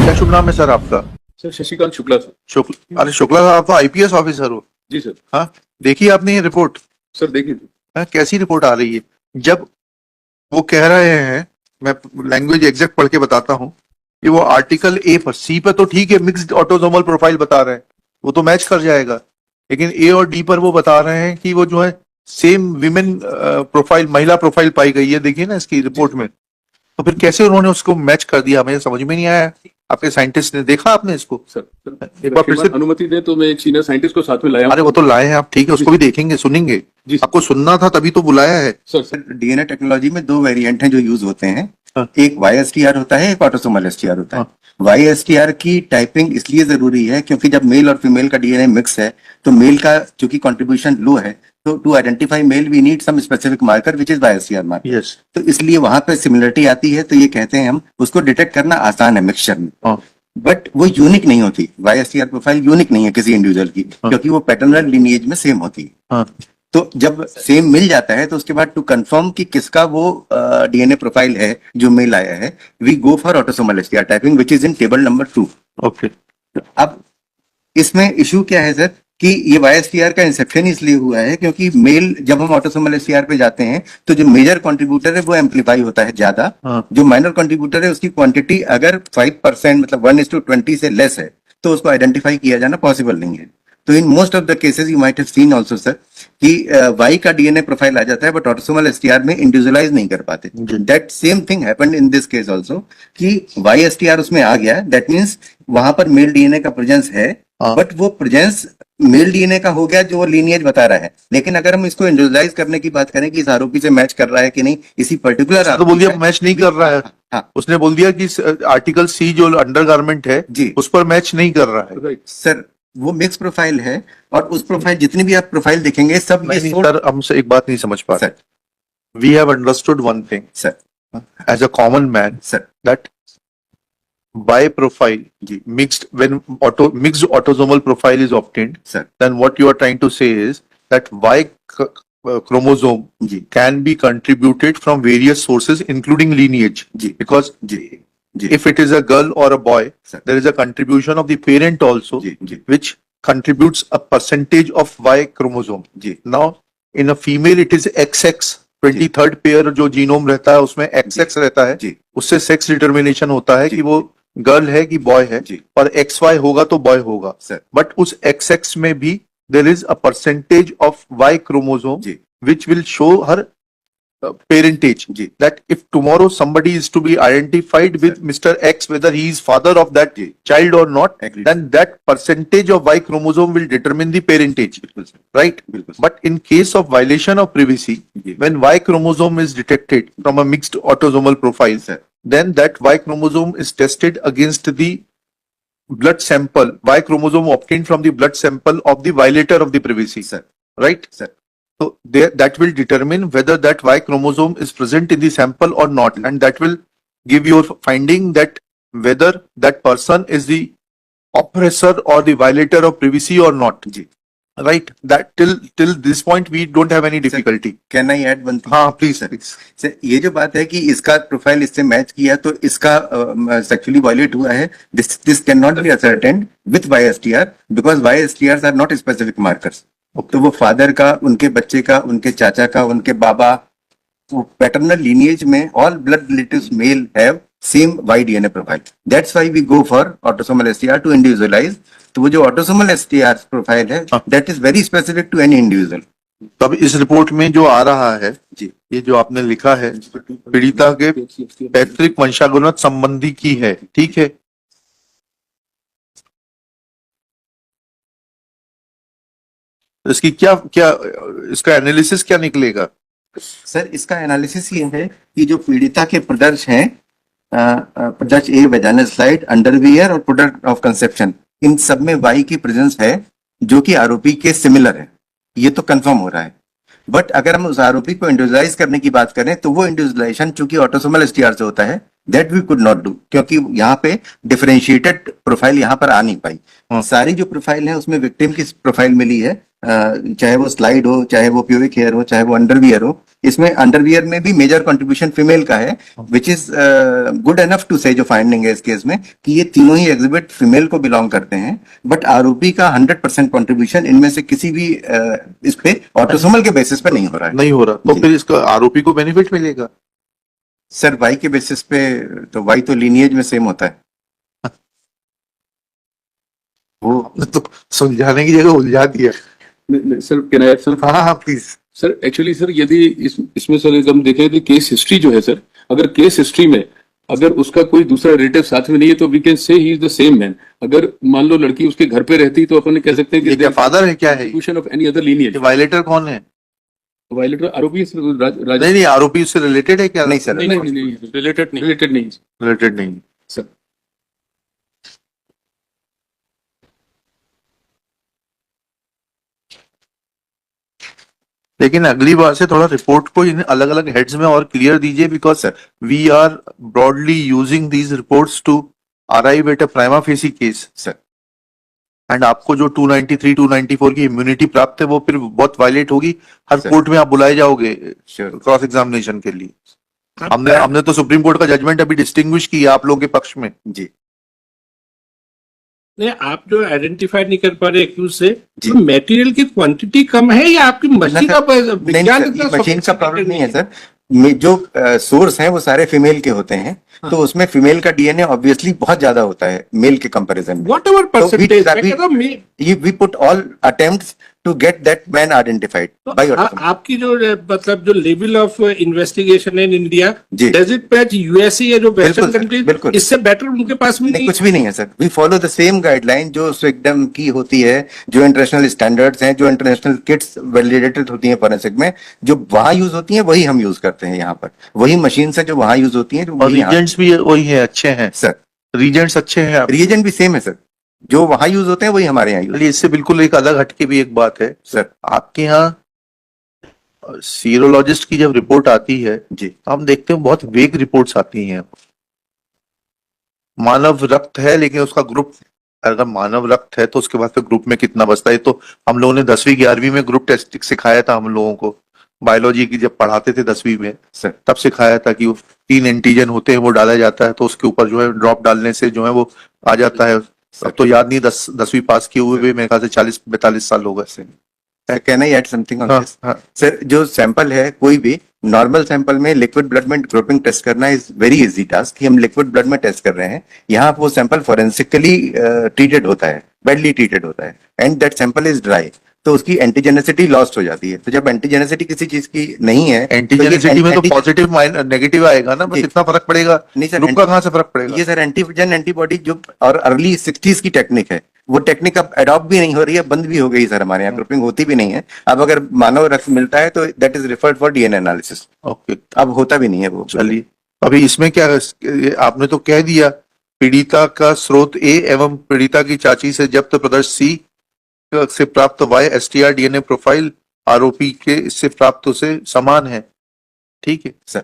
क्या शुभ नाम है सर आपका? Sir Shashikant Shukla sir. शुक्ला, अरे शुक्ला साहब आप तो आईपीएस ऑफिसर हो। जी सर। हाँ, देखिए आपने ये रिपोर्ट? सर देखिए थी। हाँ, कैसी रिपोर्ट आ रही है? जब वो कह रहे हैं, मैं लैंग्वेज एग्जैक्ट पढ़ के बताता हूँ कि वो आर्टिकल ए पर, सी पर तो ठीक है मिक्स्ड ऑटोसोमल प्रोफाइल बता रहे हैं, वो तो मैच कर जाएगा, लेकिन ए और डी पर वो बता रहे हैं कि वो जो है सेम विमेन प्रोफाइल, महिला प्रोफाइल पाई गई है। देखिए ना इसकी रिपोर्ट में, तो फिर कैसे उन्होंने उसको मैच कर दिया, मुझे समझ में नहीं आया। आपके साइंटिस्ट ने देखा आपने इसको? सर एक बार फिर से अनुमति दे तो मैं एक सीनियर साइंटिस्ट को साथ में लाया हूं। अरे वो तो लाए हैं आप, ठीक है, उसको भी देखेंगे, सुनेंगे। जी आपको सुनना था तभी तो बुलाया है। सर डीएनए टेक्नोलॉजी में दो वेरिएंट हैं जो यूज होते हैं। हाँ। एक वाईएसटीआर होता है, एक ऑटोसोमल एसटीआर होता है। वाईएसटीआर की टाइपिंग इसलिए जरूरी है क्योंकि जब मेल और फीमेल का डीएनए मिक्स है तो मेल का चूंकि कंट्रीब्यूशन लो है, तो to identify male we need some specific marker which is YSTR marker. Yes. तो इसलिए वहां पे सिमिलरिटी आती है, तो ये कहते हैं हम उसको डिटेक्ट करना आसान है मिक्सचर में। हाँ। बट वो यूनिक नहीं होती, वाईएसटीआर प्रोफाइल यूनिक नहीं है किसी इंडिविजुअल की, क्योंकि वो पैटर्नल लिनिएज में सेम होती है। हाँ। तो जब सेम मिल जाता है तो उसके बाद टू कंफर्म कि किसका वो डीएनए प्रोफाइल है जो मेल आया है, we go for autosomal STR typing which is in table number 2। Okay. अब इसमें इशू क्या है सर कि ये वाईएसटीआर का इंसेप्शन इसलिए हुआ है क्योंकि मेल, जब हम ऑटोसोमल एसटीआर पे जाते हैं तो जो मेजर कंट्रीब्यूटर है वो एम्पलीफाई होता है ज्यादा। हाँ। जो माइनर कंट्रीब्यूटर है उसकी क्वांटिटी अगर 5% मतलब 1:20 से लेस है तो उसको आइडेंटिफाई किया जाना पॉसिबल नहीं है। तो in most of the cases you might have seen also sir कि वाई का डीएनए प्रोफाइल आ जाता है बट ऑटोसोमल एसटीआर में इंडिविजुअलाइज नहीं कर पाते। That same thing happened in this case also कि वाई एसटीआर उसमें आ गया, दैट मींस वहां पर मेल डीएनए का प्रेजेंस है, बट वो प्रेजेंस मेल डीएनए का हो गया जो वो लीनिएज बता रहा है। लेकिन अगर हम इसको इंडिविजुअलाइज करने की बात करें कि इस आरोपी से मैच कर रहा है कि नहीं, इसी पर्टिकुलर तो बोल दिया मैच नहीं कर रहा है। हाँ। उसने बोल दिया कि आर्टिकल सी जो अंडरगारमेंट है जी उस पर मैच नहीं कर रहा है। राइट सर, वो मिक्स प्रोफाइल है और उस प्रोफाइल जितनी भी आप प्रोफाइल देखेंगे सब ये नहीं सर, हमसे एक बात नहीं समझ पा रहे। Sir we have understood one thing sir as a common man sir that by profile जी mixed when mixed autosomal profile is obtained, sir then what you are trying to say is that Y chromosome जी can be contributed from various sources including lineage, जी because जी जी if it is a girl or a boy, Sir. there is a contribution of the parent also जी जी which contributes a percentage of Y chromosome. जी Now in a female it is XX, 23rd pair जो genome रहता है उसमें XX रहता है, जी उससे सेक्स डिटर्मिनेशन होता है जी। कि वो गर्ल है कि बॉय है, जी और XY होगा तो बॉय होगा। सर बट उस XX में भी there is a percentage of Y chromosome जी which will show her parentage, जी that if tomorrow somebody is to be identified with Mr. X, whether he is father of that जी child or not, Agreed. then that percentage of Y chromosome will determine the parentage, बिल्कुल sir right? बिल्कुल sir But in case of violation of privacy, जी when Y chromosome is detected from a mixed autosomal profile, sir then that Y chromosome is tested against the blood sample, Y chromosome obtained from the blood sample of the violator of the privacy, sir right? Sir So that will determine whether that Y chromosome is present in the sample or not, and that will give your finding that whether that person is the oppressor or the violator of privacy or not, जी right? That till this point we don't have any difficulty. Can I add one thing? हाँ please sir please. Sir, ये जो बात है कि इसका profile इससे match किया तो इसका सेक्सुअली वायलेट हुआ है, this can not be ascertained with YSTR because YSTR are not specific markers. तो वो फादर का, उनके बच्चे का, उनके चाचा का, उनके बाबा, वो पैटर्नल लीनिएज में all blood relatives male have same Y DNA profile. That's why we go for autosomal STR to individualize. तो वो जो ऑटोसोमल एसटीआर प्रोफाइल है that is very specific to any individual. तब इस रिपोर्ट में जो आ रहा है, जी ये जो आपने लिखा है पीड़िता के पैतृक वंशानुगत संबंधी की है, ठीक है? इसकी क्या क्या इसका एनालिसिस क्या निकलेगा? सर, इसका एनालिसिस ये है कि जो पीड़िता के प्रदर्श हैं, प्रदर्श ए, वेजाइनल स्लाइड, अंडरवियर और प्रोडक्ट ऑफ कंसेप्शन, इन सब में वाई की प्रेजेंस है जो कि आरोपी के सिमिलर है, ये तो कंफर्म हो रहा है। बट अगर हम उस आरोपी को इंडिविजुअलाइज करने की बात करें तो वो इंडिविजुअलाइजेशन चूंकि ऑटोसोमल एसटीआर से होता है, that we could not do, क्योंकि यहाँ पे डिफरेंशिएटेड प्रोफाइल यहाँ पर आ नहीं पाई। सारी जो प्रोफाइल है उसमें विक्टिम की प्रोफाइल मिली है, चाहे वो स्लाइड हो, चाहे वो प्यूबिक हेयर हो, चाहे वो अंडरवियर हो। इसमें अंडरवियर में भी मेजर कंट्रीब्यूशन फीमेल का है, which is good enough to say, जो फाइंडिंग है इस केस में, कि ये तीनों ही एग्जिबिट फीमेल को बिलोंग करते हैं। बट आरोपी का 100% कंट्रीब्यूशन इनमें से किसी भी इस पे ऑटोसोमल के बेसिस पे नहीं हो रहा है। नहीं हो रहा, तो फिर इसका आरोपी को बेनिफिट मिलेगा? सर वाई के बेसिस पे तो वाई तो लीनिएज में सेम होता है। वो हमने तो सुलझाने की जगह उलझा दिया। Sir can I add sir? हाँ हाँ प्लीज। सर एक्चुअली सर यदि इसमें सर हम देखें तो केस हिस्ट्री जो है सर, अगर केस हिस्ट्री में अगर उसका कोई दूसरा रिलेटिव साथ में नहीं है तो we can say he is the same man. अगर मान लो लड़की उसके घर पे रहती तो अपन कह सकते हैं ये कि क्या फादर है, क्या है? Of any other lineage. Violator कौन है? वायलेटर आरोपी है सर, नहीं नहीं, आरोपी उससे रिलेटेड है क्या? नहीं सर, नहीं रिलेटेड नहीं रिलेटेड नहीं सर। लेकिन अगली बार से थोड़ा रिपोर्ट को इन अलग अलग हेड्स में और क्लियर दीजिए, because we are broadly using these reports to arrive at a prima facie case sir. And आपको जो 293 294 की इम्यूनिटी प्राप्त है वो फिर बहुत वायलेट होगी। हर सर। कोर्ट में आप बुलाए जाओगे श्योर। क्रॉस एग्जामिनेशन के लिए। हमने तो सुप्रीम कोर्ट का जजमेंट अभी डिस्टिंग्विश किया आप लोगों के पक्ष में। जी नहीं, आप जो आइडेंटिफाई नहीं कर पा रहे एक्यूज से, जी। तो मटेरियल की क्वांटिटी कम है या आपकी मशीन का नहीं विज्ञान सर, इतना ये मशीन का प्रॉब्लम sophisticated नहीं है सर। जो सोर्स है वो सारे फीमेल के होते हैं, तो उसमें फीमेल का डीएनए ऑब्वियसली बहुत ज्यादा होता है मेल के कंपैरिजन में। What ever percentage, we- we put all attempts to get that man identified by autopsy. आपकी जो मतलब जो लेवल ऑफ इन्वेस्टिगेशन है इन इंडिया, जी। डज इट मैच यूएसए या जो वेस्टर्न बिल्कुल सर, कंट्रीज, बिल्कुल। इससे बेटर उनके पास में नहीं, नहीं? कुछ भी नहीं है sir. We follow the same guideline जो स्विगडम की होती है, जो इंटरनेशनल स्टैंडर्ड्स हैं, जो इंटरनेशनल किट्स वैलिडेटेड होती हैं फॉरेंसिक में, जो वहां यूज होती हैं वही हम यूज करते हैं यहाँ पर। वही मशीन से जो वहां यूज होती हैं, जो और वही यहाँ- रीजेंट्स भी वही है, अच्छे हैं सर। रीजेंट्स, अच्छे हैं। रिएजेंट भी सेम है सर, जो वहां यूज होते हैं वही हमारे यहाँ यूज। चलिए, इससे बिल्कुल एक अलग हटके भी एक बात है सर आपके यहाँ सीरोलॉजिस्ट की जब रिपोर्ट आती है जी तो हम देखते हैं बहुत वेग रिपोर्ट्स आती हैं। मानव रक्त है लेकिन उसका ग्रुप, अगर मानव रक्त है तो उसके बाद फिर ग्रुप में कितना बचता है। तो हम लोगों ने 10वीं 11वीं में ग्रुप टेस्ट सिखाया था हम लोगों को, बायोलॉजी की जब पढ़ाते थे 10वीं में, सर तब सिखाया था कि वो 3 एंटीजन होते हैं, वो डाला जाता है तो उसके ऊपर जो है ड्रॉप डालने से जो है वो आ जाता है। अब तो याद नहीं, 10वीं पास किए हुए भी मेरे ख्याल से 40-42 साल हो गए। Can I add something on हाँ, दिस? हाँ। सर जो सैंपल है, कोई भी नॉर्मल सैंपल में लिक्विड ब्लड में ग्रुपिंग टेस्ट करना इज वेरी इजी टास्क, कि हम लिक्विड ब्लड में टेस्ट कर रहे हैं। यहाँ वो सैंपल फॉरेंसिकली ट्रीटेड होता है, बैडली ट्रीटेड होता है, and that sample is dry, तो उसकी एंटीजेनेसिटी लॉस्ट हो जाती है। तो जब एंटीजेनेसिटी किसी चीज की नहीं है, एंटीजेनिसिटी में तो पॉजिटिव नेगेटिव आएगा ना, बस जी। इतना फर्क पड़ेगा। नहीं सर, ग्रुप का कहाँ से फर्क पड़ेगा? ये सर एंटीजन एंटीबॉडी जो और अर्ली 60s की टेक्निक है, वो टेक्निक अब अडॉप्ट भी नहीं हो रही है, बंद भी हो गई सर। हमारे यहाँ ग्रुपिंग होती भी नहीं है अब। अगर मानव रक्त मिलता है तो that is referred for DNA analysis. Okay, अब होता भी नहीं है वो। चलिए अभी इसमें क्या आपने तो कह दिया, पीड़िता का स्रोत ए एवं पीड़िता की चाची से जब्त प्रदर्श सी से प्राप्त वाई एसटीआर डीएनए प्रोफाइल आरोपी के इससे प्राप्त से समान है। ठीक है सर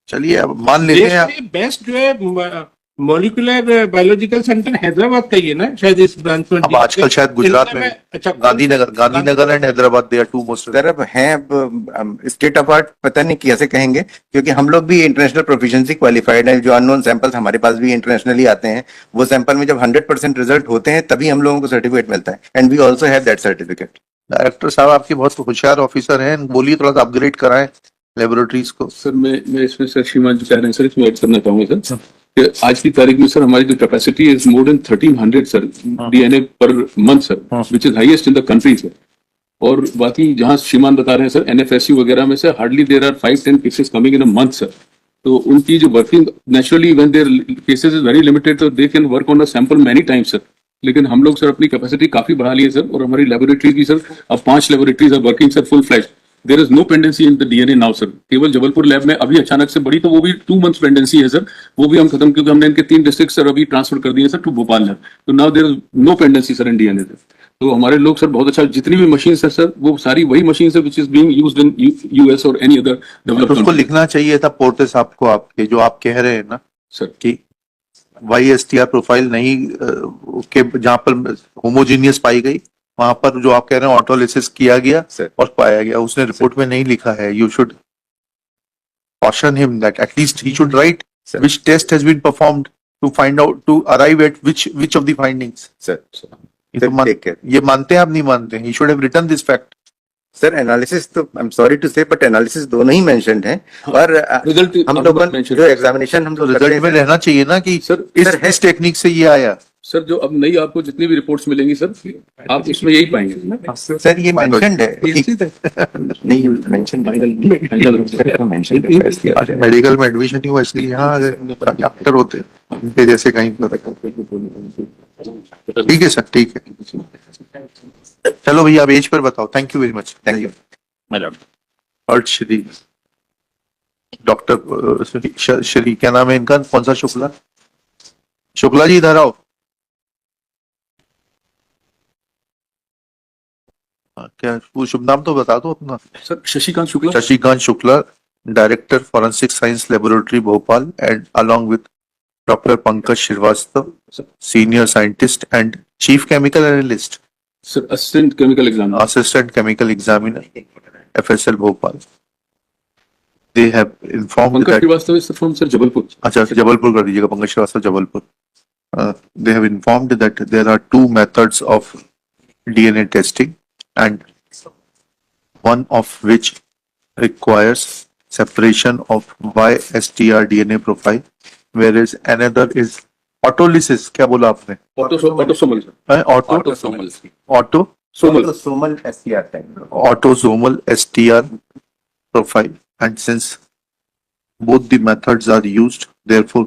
चलिए, अब मान लेते हैं बेस्ट जो है मॉलिक्यूलर बायोलॉजिकल सेंटर हैदराबाद का ही है ना शायद इस ब्रांच में। अब आजकल शायद गुजरात में अच्छा, Gandhinagar and Hyderabad they are two most. Sir अब हैं स्टेट ऑफ आर्ट, पता नहीं कैसे कहेंगे, क्योंकि हम लोग भी इंटरनेशनल प्रोफिशिएंसी क्वालिफाइड है। जो अननोन सैंपल्स हमारे पास भी इंटरनेशनली आते हैं, वो सैंपल में जब 100% रिजल्ट होते हैं तभी हम लोगों को सर्टिफिकेट मिलता है, and we also have that certificate. Director साहब आपके बहुत होशियार ऑफिसर हैं, बोलिए थोड़ा सा अपग्रेड कराएं लेबोरेटरीज को। सर मैं इसमें सर श्रीमान जो कह रहे हैं सर, इसमें ऐड करना चाहूंगा सर कि आज की तारीख में सर हमारी जो capacity is more than 1300 sir DNA per month sir, which is highest in the country sir. और बाकी जहां श्रीमान बता रहे हैं सर एनएफएसयू वगैरह में से hardly there are 5-10 cases coming in a month sir. तो उनकी जो working naturally when there cases is very limited तो they can work on a sample many times sir. लेकिन हम लोग सर अपनी कैपेसिटी काफी बढ़ा ली है सर, और हमारी लेबोरेटरी की सर अब 5 laboratories are working sir full flash. There is no pendency in the DNA now sir. केवल जबलपुर लैब में अभी अचानक से बढ़ी, तो वो भी 2 मंथ्स पेंडेंसी है सर, वो भी हम खत्म, क्योंकि हमने इनके 3 डिस्ट्रिक्ट सर अभी ट्रांसफर कर दिए सर टू भोपाल लैब। तो now there is no pendency sir in DNA. तो हमारे लोग सर बहुत अच्छा, जितनी भी मशीन है सर वो सारी वही मशीन है which is being used in US और एनी अदर तो डेवलप्ड उसको लिखना चाहिए था पोर्टे साहब को, आपके जो आप कह रहे हैं ना सर। कि YSTR प्रोफाइल नहीं के जहां पर होमोजीनियस पाई गई, वहां पर जो आप कह रहे हैं ऑटोलिसिस किया गया Sir. और पाया गया, उसने रिपोर्ट में नहीं लिखा है. You should caution him that at least he should write Sir. which test has been performed to find out, to arrive at which of the findings. Sir ये तो take care. ये मानते हैं आप नहीं मानते हैं? He should have written this fact. Sir analysis तो आई एम सॉरी टू से बट एनालिसिस दोनों ही मेंशन्ड हैं और रिजल्ट हम लोग जो एग्जामिनेशन हम तो लोग रिजल्ट में रहना चाहिए ना कि सर इस टेक्निक से ये आया. सर जो अब नई आपको जितनी भी रिपोर्ट्स मिलेंगी सर आप उसमें यही पाएंगे सर ये मेंशन्ड है नहीं मेंशन्ड मेडिकल में एडमिशन नहीं हुआ इसलिए यहाँ आ गए. डॉक्टर होते हैं इनके जैसे कहीं पर. ठीक है सर, ठीक है. चलो भैया आप एज पर बताओ. Thank you very much. Thank you madam. Earth Shri doctor Shri क्या नाम है इनका, कौन सा शुक्ला? शुक्ला जी इधर आओ. क्या वो शुभ नाम तो बता दो अपना. Sir Shashikant Shukla Shashikant Shukla, director forensic science laboratory Bhopal, and along with Dr. Pankaj Srivastava, senior scientist and chief chemical analyst, sir assistant chemical exam assistant chemical examiner, FSL Bhopal. They have informed Pankaj that. Shrivastava is from sir Jabalpur अच्छा जबलपुर कर दीजिएगा, Pankaj Srivastava Jabalpur. They have informed that there are two methods of DNA testing and one of which requires separation of YSTR DNA profile, whereas another is autolysis. क्या बोला आपने? Autosomal sir autosomal Autosomal Samuel STR time autosomal STR profile, and since both the methods are used, therefore